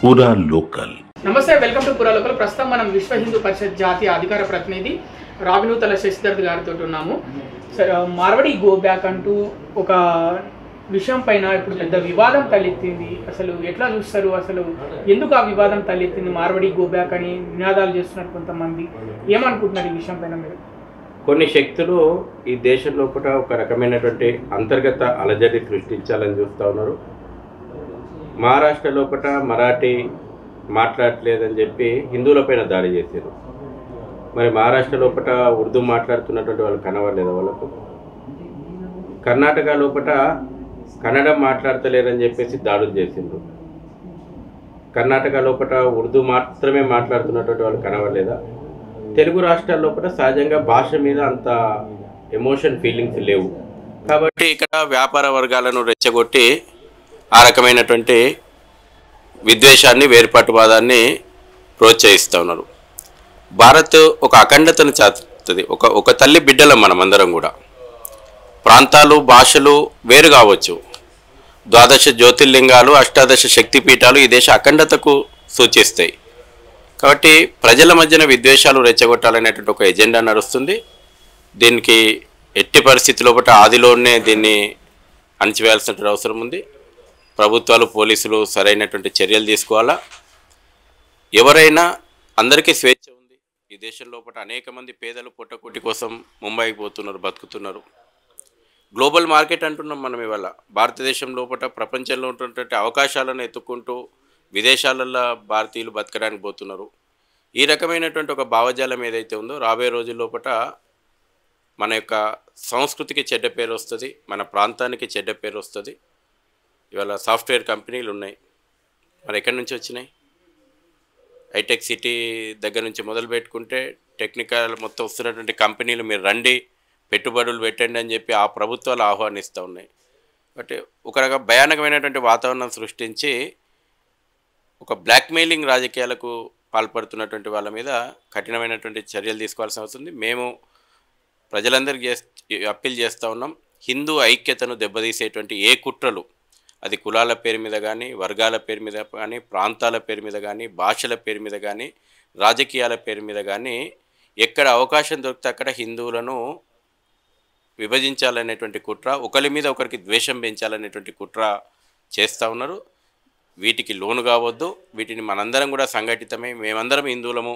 पूरा लोकल। నమస్తే, welcome to పురా లోకల్. ప్రస్తుతం మనం విశ్వ హిందూ పరిషత్ జాతీయ అధికార ప్రతినిధి రావినూతల శశిధర్ గారితో ఉన్నాము. మార్వడి గో బ్యాక్ అంటూ ఒక విషయం పైన ఇప్పుడు పెద్ద వివాదం తలెత్తింది. అసలు ఎట్లా చూస్తారు? అసలు ఎందుకు ఆ వివాదం తలెత్తింది? మార్వడి గో బ్యాక్ అని నినాదాలు చేస్తున్నారు కొంతమంది. ఏమనుకుంటున్నారు ఈ విషయం పైన మీరు? కొన్ని శక్తులు ఈ దేశం లోపల ఒక రకమైనటువంటి అంతర్గత అలజడి సృష్టించాలని చూస్తూ ఉన్నారు. మహారాష్ట్ర లోపల మరాఠీ మాట్లాడలేదని చెప్పి హిందువులపైన దాడి చేశారు. మరి మహారాష్ట్ర లోపల ఉర్దూ మాట్లాడుతున్నటువంటి వాళ్ళు కనవలేదా వాళ్ళకు? కర్ణాటక లోపల కన్నడం మాట్లాడతలేరని చెప్పేసి దాడులు చేసిండ్రు. కర్ణాటక లోపల ఉర్దూ మాత్రమే మాట్లాడుతున్నటువంటి వాళ్ళు కనవలేదా? తెలుగు రాష్ట్రాల లోపల సహజంగా భాష మీద అంత ఎమోషన్ ఫీలింగ్స్ లేవు కాబట్టి ఇక్కడ వ్యాపార వర్గాలను రెచ్చగొట్టి ఆ రకమైనటువంటి విద్వేషాన్ని, వేర్పాటువాదాన్ని ప్రోత్సహిస్తూ ఉన్నారు. భారత్ ఒక అఖండతను చాటుతుంది. ఒక తల్లి బిడ్డలం మనమందరం కూడా. ప్రాంతాలు, భాషలు వేరు కావచ్చు, ద్వాదశ జ్యోతిర్లింగాలు, అష్టాదశ శక్తిపీఠాలు ఈ దేశ అఖండతకు సూచిస్తాయి. కాబట్టి ప్రజల మధ్యన విద్వేషాలు రెచ్చగొట్టాలనేటువంటి ఒక ఎజెండా నడుస్తుంది. దీనికి ఎట్టి పరిస్థితుల్లో ఆదిలోనే దీన్ని అణచివేయాల్సినటువంటి అవసరం ఉంది. ప్రభుత్వాలు, పోలీసులు సరైనటువంటి చర్యలు తీసుకోవాలా. ఎవరైనా, అందరికీ స్వేచ్ఛ ఉంది ఈ దేశం లోపల. అనేక మంది పేదలు పొట్టకూటి కోసం ముంబైకి పోతున్నారు, బతుకుతున్నారు. గ్లోబల్ మార్కెట్ అంటున్నాం మనం ఇవాళ. భారతదేశం లోపల ప్రపంచంలో ఉన్నటువంటి అవకాశాలను ఎత్తుక్కుంటూ విదేశాలలో భారతీయులు బతకడానికి పోతున్నారు. ఈ రకమైనటువంటి ఒక భావజాలం ఏదైతే ఉందో రాబోయే రోజుల లోపల మన యొక్క సంస్కృతికి చెడ్డ పేరు వస్తుంది, మన ప్రాంతానికి చెడ్డ పేరు వస్తుంది. ఇవాళ సాఫ్ట్వేర్ కంపెనీలు ఉన్నాయి, మరి ఎక్కడి నుంచి వచ్చినాయి? హైటెక్ సిటీ దగ్గర నుంచి మొదలు పెట్టుకుంటే టెక్నికల్ మొత్తం వస్తున్నటువంటి కంపెనీలు మీరు రండి, పెట్టుబడులు పెట్టండి అని చెప్పి ఆ ప్రభుత్వాలు ఆహ్వానిస్తూ ఉన్నాయి. బట్ ఒక రకం భయానకమైనటువంటి వాతావరణం సృష్టించి ఒక బ్లాక్మెయిలింగ్ రాజకీయాలకు పాల్పడుతున్నటువంటి వాళ్ళ మీద కఠినమైనటువంటి చర్యలు తీసుకోవాల్సిన అవసరం ఉంది. మేము ప్రజలందరికీ అప్పీల్ చేస్తూ ఉన్నాం. హిందూ ఐక్యతను దెబ్బతీసేటువంటి ఏ కుట్రలు, అది కులాల పేరు మీద కానీ, వర్గాల పేరు మీద కానీ, ప్రాంతాల పేరు మీద కానీ, భాషల పేరు మీద కానీ, రాజకీయాల పేరు మీద కానీ, ఎక్కడ అవకాశం దొరికితే అక్కడ హిందువులను విభజించాలనేటువంటి కుట్ర, ఒకరి మీద ఒకరికి ద్వేషం పెంచాలనేటువంటి కుట్ర చేస్తూ ఉన్నారు. వీటికి లోను కావద్దు. వీటిని మనందరం కూడా సంఘటితమై మేమందరం హిందువులము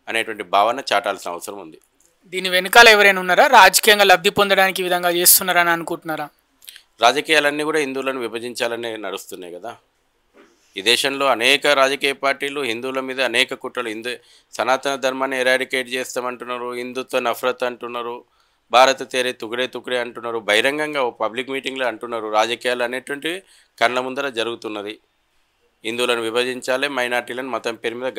అనేటువంటి భావన చాటాల్సిన అవసరం ఉంది. దీని వెనకాల ఎవరైనా ఉన్నారా? రాజకీయంగా లబ్ధి పొందడానికి ఈ విధంగా చేస్తున్నారని అనుకుంటున్నారా? రాజకీయాలన్నీ కూడా హిందువులను విభజించాలనే నడుస్తున్నాయి కదా. ఈ దేశంలో అనేక రాజకీయ పార్టీలు హిందువుల మీద అనేక కుట్రలు, సనాతన ధర్మాన్ని ఎరాడికేట్ చేస్తామంటున్నారు, హిందుత్వ నఫరత్ అంటున్నారు, భారత తేరే తుగడే తుగడే అంటున్నారు, బహిరంగంగా పబ్లిక్ మీటింగ్లో అంటున్నారు. రాజకీయాలు అనేటువంటి కళ్ళ ముందర జరుగుతున్నది. హిందువులను విభజించాలి, మైనార్టీలను మతం పేరు మీద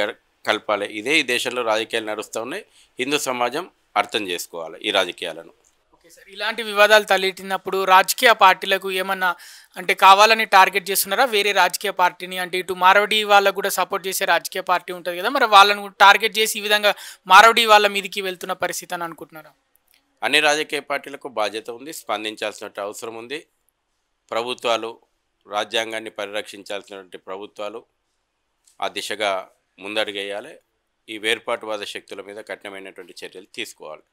కలపాలి. ఇదే ఈ దేశంలో రాజకీయాలు నడుస్తూ ఉన్నాయి. హిందూ సమాజం అర్థం చేసుకోవాలి ఈ రాజకీయాలను. ఓకే సార్, ఇలాంటి వివాదాలు తలెత్తినప్పుడు రాజకీయ పార్టీలకు ఏమన్నా అంటే కావాలని టార్గెట్ చేస్తున్నారా? వేరే రాజకీయ పార్టీని, అంటే ఇటు మారవడి వాళ్ళకు కూడా సపోర్ట్ చేసే రాజకీయ పార్టీ ఉంటుంది కదా, మరి వాళ్ళను టార్గెట్ చేసి ఈ విధంగా మారవడి వాళ్ళ మీదకి వెళ్తున్న పరిస్థితి అని అనుకుంటున్నారా? అన్ని రాజకీయ పార్టీలకు బాధ్యత ఉంది, స్పందించాల్సిన అవసరం ఉంది. ప్రభుత్వాలు, రాజ్యాంగాన్ని పరిరక్షించాల్సినటువంటి ప్రభుత్వాలు ఆ దిశగా ముందడుగేయాలి. ఈ వేర్పాటువాద శక్తుల మీద కఠినమైనటువంటి చర్యలు తీసుకోవాలి.